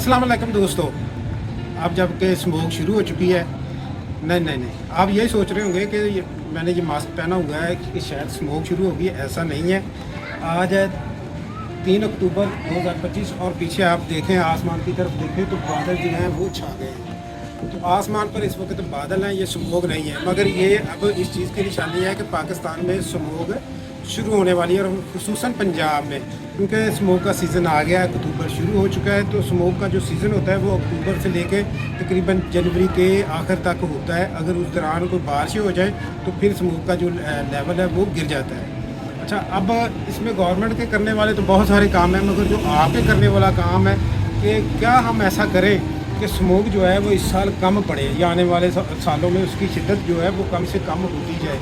अस्सलाम वालेकुम दोस्तों। अब जब के स्मोक शुरू हो चुकी है, नहीं आप यही सोच रहे होंगे कि मैंने ये मास्क पहना हुआ है कि शायद स्मोक शुरू होगी। ऐसा नहीं है। आज है 3 अक्टूबर 2025 और पीछे आप देखें, आसमान की तरफ देखें तो बादल जो हैं वो छा गए हैं। तो आसमान पर इस वक्त बादल हैं, ये स्मोक नहीं है। मगर ये अब इस चीज़ की निशानी है कि पाकिस्तान में स्मोक शुरू होने वाली है, और खुसूसन पंजाब में, क्योंकि स्मोक का सीज़न आ गया है। अक्टूबर शुरू हो चुका है, तो स्मोक का जो सीज़न होता है वो अक्टूबर से लेके तकरीबन जनवरी के आखिर तक होता है। अगर उस दौरान कोई बारिशें हो जाए तो फिर स्मोक का जो लेवल है वो गिर जाता है। अच्छा, अब इसमें गवर्नमेंट के करने वाले तो बहुत सारे काम हैं, मगर जो आपके करने वाला काम है कि क्या हम ऐसा करें कि स्मोक जो है वो इस साल कम पड़े, या आने वाले सालों में उसकी शिद्दत जो है वो कम से कम होती जाए।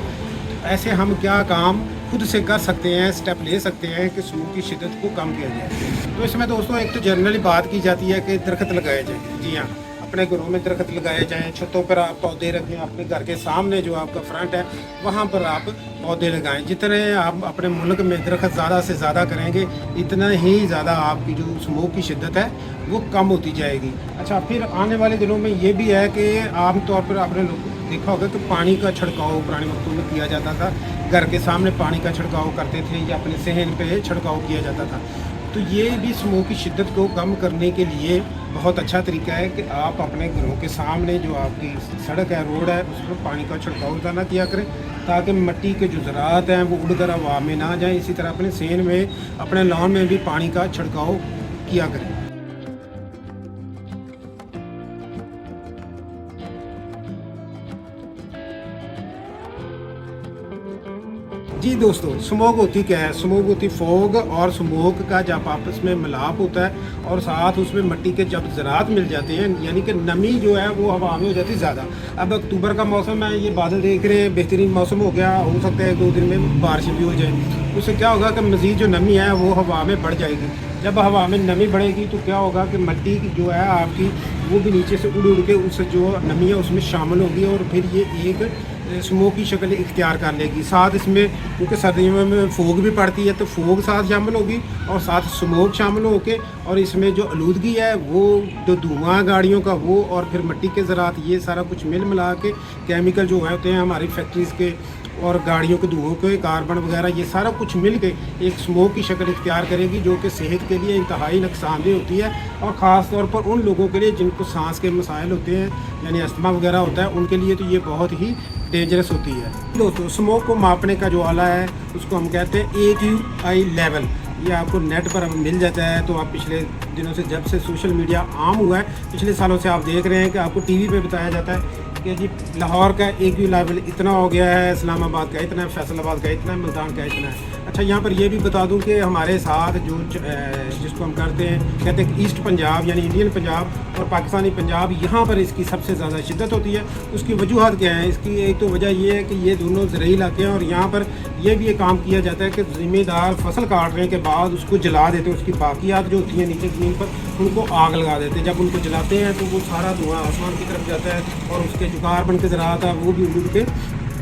ऐसे हम क्या काम खुद से कर सकते हैं, स्टेप ले सकते हैं कि स्मोक की शिद्दत को कम किया जाए। तो इसमें दोस्तों एक तो जनरली बात की जाती है कि दरख्त लगाए जाएँ। जी हाँ, अपने घरों में दरख्त लगाए जाएँ, छतों पर आप पौधे रखें, अपने घर के सामने जो आपका फ्रंट है वहाँ पर आप पौधे लगाएं। जितने आप अपने मुल्क में दरख्त ज़्यादा से ज़्यादा करेंगे, इतना ही ज़्यादा आपकी जो स्मोक की शिद्दत है वो कम होती जाएगी। अच्छा, फिर आने वाले दिनों में ये भी है कि आमतौर पर आपने देखा होगा कि पानी का छिड़काव पुराने वक्तों में किया जाता था। घर के सामने पानी का छिड़काव करते थे या अपने सहन पे छिड़काव किया जाता था। तो ये भी स्मोक की शिद्दत को कम करने के लिए बहुत अच्छा तरीका है कि आप अपने घरों के सामने जो आपकी सड़क है, रोड है, उस पर पानी का छिड़काव ज़्यादा किया करें, ताकि मिट्टी के जो ज़रात हैं वो उड़कर हवा में ना जाएं। इसी तरह अपने सहन में, अपने लॉन में भी पानी का छिड़काव किया करें। जी दोस्तों, स्मोक होती क्या है? स्मोक होती फॉग, और स्मोक का जब आपस में मिलाप होता है और साथ उसमें मिट्टी के जब ज़रात मिल जाते हैं, यानी कि नमी जो है वो हवा में हो जाती है ज़्यादा। अब अक्टूबर का मौसम है, ये बादल देख रहे हैं, बेहतरीन मौसम हो गया, हो सकता है 2 दिन में बारिश भी हो जाए। उससे क्या होगा कि मज़ीद जो नमी है वो हवा में बढ़ जाएगी। जब हवा में नमी बढ़ेगी तो क्या होगा कि मिट्टी जो है आपकी वो भी नीचे से उड़ के उस जो नमी है उसमें शामिल होगी, और फिर ये एक स्मोक की शक्ल इख्तियार कर लेगी। साथ इसमें क्योंकि सर्दियों में फोग भी पड़ती है, तो फोग साथ शामिल होगी और साथ स्मोक शामिल होके, और इसमें जो आलूदगी है वो जो धुआं गाड़ियों का वो, और फिर मिट्टी के ज़रात, ये सारा कुछ मिल मिला के केमिकल जो होते हैं हमारी फैक्ट्रीज़ के और गाड़ियों के धुओं के, कार्बन वगैरह, ये सारा कुछ मिल के एक स्मोक की शक्ल इख्तियार करेगी, जो कि सेहत के लिए इंतहाई नुकसानदेह होती है, और ख़ास तौर पर उन लोगों के लिए जिनको सांस के मसाइल होते हैं, यानी अस्थमा वगैरह होता है, उनके लिए तो ये बहुत ही डेंजरस होती है। दोस्तों, स्मोक को मापने का जो आला है उसको हम कहते हैं AQI लेवल। ये आपको नेट पर मिल जाता है। तो आप पिछले दिनों से, जब से सोशल मीडिया आम हुआ है, पिछले सालों से आप देख रहे हैं कि आपको टीवी पे बताया जाता है कि जी लाहौर का AQI लेवल इतना हो गया है, इस्लामाबाद का इतना है, फैसलाबाद का इतना है, मुल्तान का इतना है। अच्छा, यहाँ पर ये भी बता दूँ कि हमारे साथ जो जिसको हम कहते हैं ईस्ट पंजाब, यानी इंडियन पंजाब और पाकिस्तानी पंजाब, यहाँ पर इसकी सबसे ज़्यादा शिद्दत होती है। उसकी वजूहत क्या है? इसकी एक तो वजह ये है कि ये दोनों ज़रूरी इलाके हैं, और यहाँ पर यह भी एक काम किया जाता है कि ज़िम्मेदार फसल काटने के बाद उसको जला देते हैं। उसकी बाकियात जो होती हैं नीचे ज़मीन पर, उनको आग लगा देते हैं। जब उनको जलाते हैं तो वो सारा धुआं आसमान की तरफ जाता है, और उसके जो कार्बन के ज़रात है वो भी उड़ के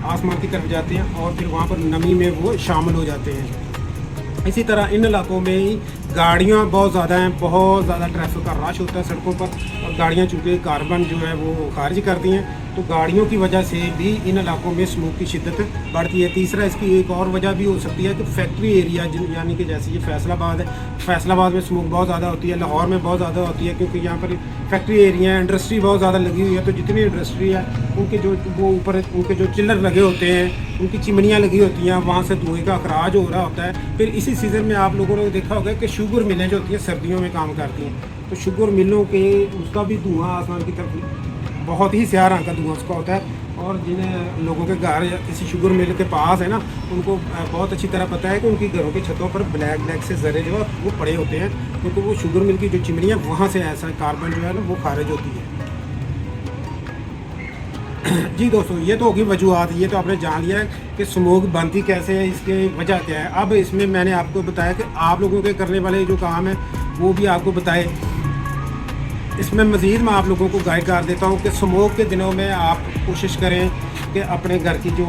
आसमान की तरफ जाते हैं, और फिर वहाँ पर नमी में वो शामिल हो जाते हैं। इसी तरह इन इलाकों में ही गाड़ियाँ बहुत ज़्यादा हैं, बहुत ज़्यादा ट्रैफिक का रश होता है सड़कों पर, और गाड़ियाँ चूँकि कार्बन जो है वो खारिज करती हैं, तो गाड़ियों की वजह से भी इन इलाकों में स्मोक की शिद्दत बढ़ती है। तीसरा, इसकी एक और वजह भी हो सकती है कि फैक्ट्री एरिया, यानी कि जैसे ये फैसलाबाद है, फैसलाबाद में स्मोक बहुत ज़्यादा होती है, लाहौर में बहुत ज़्यादा होती है, क्योंकि यहाँ पर फैक्ट्री एरिया है, इंडस्ट्री बहुत ज़्यादा लगी हुई है। तो जितनी इंडस्ट्री है उनके जो वो ऊपर उनके जो चिल्लर लगे होते हैं, उनकी चिमनियाँ लगी होती हैं, वहाँ से धुएँ का अखराज हो रहा होता है। फिर इसी सीज़न में आप लोगों ने देखा होगा कि शुगर मिलें जो होती हैं सर्दियों में काम करती हैं, तो शुगर मिलों के उसका भी धुआं आसमान की तरफ बहुत ही स्याह रंग का धुआं उसका होता है। और जिन लोगों के घर या किसी शुगर मिल के पास है ना, उनको बहुत अच्छी तरह पता है कि उनकी घरों के छतों पर ब्लैक से ज़रे जो है वो पड़े होते हैं, क्योंकि वो शुगर मिल की जो चिमनी है वहाँ से ऐसा कार्बन जो है ना वो खारिज होती है। जी दोस्तों, ये तो होगी वजूहत। ये तो आपने जान लिया है कि स्मोक बनती कैसे है, इसके वजह क्या है। अब इसमें मैंने आपको बताया कि आप लोगों के करने वाले जो काम है वो भी आपको बताए। इसमें मज़ीद मैं आप लोगों को गाइड कर देता हूँ कि स्मोक के दिनों में आप कोशिश करें कि अपने घर की जो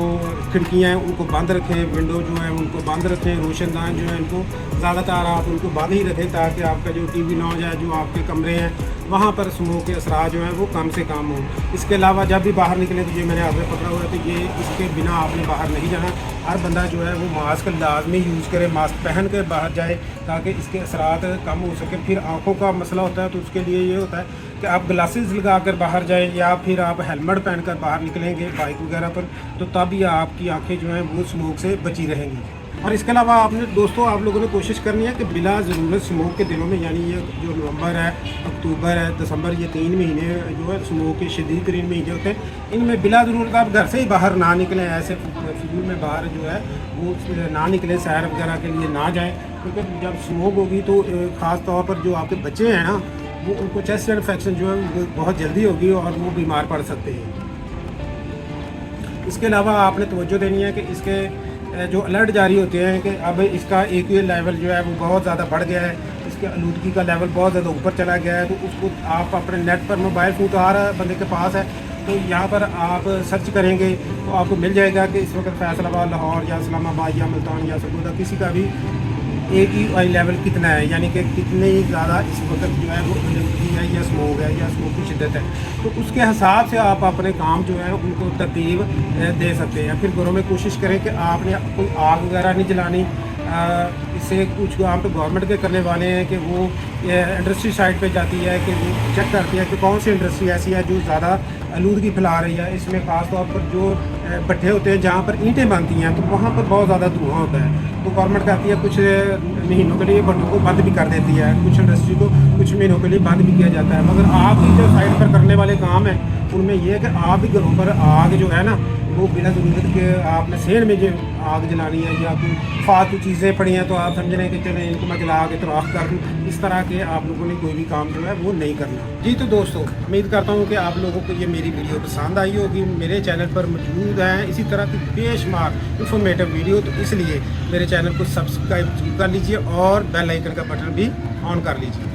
खिड़कियाँ हैं उनको बंद रखें, विंडो जो है उनको बंद रखें, रोशनदान जो है उनको ज़्यादातर आप उनको बंद ही रखें, ताकि आपका जो टीवी लॉन्ज है, जो आपके कमरे हैं वहाँ पर स्मोक के असरा जो हैं वो कम से कम हो। इसके अलावा जब भी बाहर निकले तो ये मैंने आपने पकड़ा हुआ है, तो ये इसके बिना आपने बाहर नहीं जाना। हर बंदा जो है वो मास्क लाजमी यूज़ करे, मास्क पहन कर बाहर जाए ताकि इसके असरात कम हो सके। फिर आँखों का मसला होता है तो उसके लिए ये होता है कि आप ग्लासेस लगा कर बाहर जाएँ या फिर आप हेलमेट पहन कर बाहर निकलेंगे बाइक वगैरह पर, तो तभी आपकी आँखें जो हैं वो स्मोक से बची रहेंगी। और इसके अलावा आपने दोस्तों आप लोगों ने कोशिश करनी है कि बिला ज़रूरत स्मोक के दिनों में, यानी ये जो नवंबर है, अक्टूबर है, दिसंबर, ये 3 महीने जो है स्मोक के शदीद तरीन महीने होते हैं, इनमें बिला ज़रूरत आप घर से ही बाहर ना निकलें। ऐसे फिजूल में बाहर जो है वो ना निकलें, सैर वगैरह के लिए ना जाएँ, क्योंकि जब स्मोक होगी तो ख़ास तौर पर जो आपके बच्चे हैं ना, वो उनको चेस्ट इन्फेक्शन जो है वो बहुत जल्दी होगी और वो बीमार पड़ सकते हैं। इसके अलावा आपने तवज्जो देनी है कि इसके जो अलर्ट जारी होते हैं कि अब इसका AQI लेवल जो है वो बहुत ज़्यादा बढ़ गया है, इसके आलूदगी का लेवल बहुत ज़्यादा ऊपर चला गया है, तो उसको आप अपने नेट पर, मोबाइल फ़ोन तो हर बंदे के पास है, तो यहाँ पर आप सर्च करेंगे तो आपको मिल जाएगा कि इस वक्त फैसलाबाद, लाहौर या इस्लामाबाद या मुल्तान या सरगोदा किसी का भी AQI लेवल कितना है, यानी कि कितने ज़्यादा इस वक्त जो है वो आलूदगी है या स्मोक है या स्मोक की शिद्दत है, तो उसके हिसाब से आप अपने काम जो है उनको तरतीब दे सकते हैं। फिर घरों में कोशिश करें कि आपने कोई आग वगैरह नहीं जलानी। इससे कुछ काम तो गवर्नमेंट के करने वाले हैं कि वो इंडस्ट्री साइड पे जाती है कि वो चेक करती है कि कौन सी इंडस्ट्री ऐसी है जो ज़्यादा आलूदगी फैला रही है। इसमें ख़ास तौर पर जो भट्ठे होते हैं जहाँ पर ईंटें बनती हैं, तो वहाँ पर बहुत ज़्यादा धुआं होता है, तो गवर्नमेंट कहती है कुछ महीनों के लिए भट्टों को बंद भी कर देती है, कुछ इंडस्ट्री को कुछ महीनों के लिए बंद भी किया जाता है। मगर आपकी जो साइड पर करने वाले काम है उनमें यह है कि आप भी घरों पर आग जो है ना वो बिना ज़रूरत के आपने सेल में जो आग जलानी है या कोई फालतू चीज़ें पड़ी हैं तो आप समझ रहे हैं कि चलें इनको मैं जला के तराख कर दूँ, इस तरह के आप लोगों ने कोई भी काम जो है वो नहीं करना। जी तो दोस्तों, उम्मीद करता हूँ कि आप लोगों को ये मेरी वीडियो पसंद आई होगी। मेरे चैनल पर मौजूद हैं इसी तरह की बेशुमार इंफॉर्मेटिव वीडियो, तो इसलिए मेरे चैनल को सब्सक्राइब कर लीजिए और बेल आइकन का बटन भी ऑन कर लीजिए।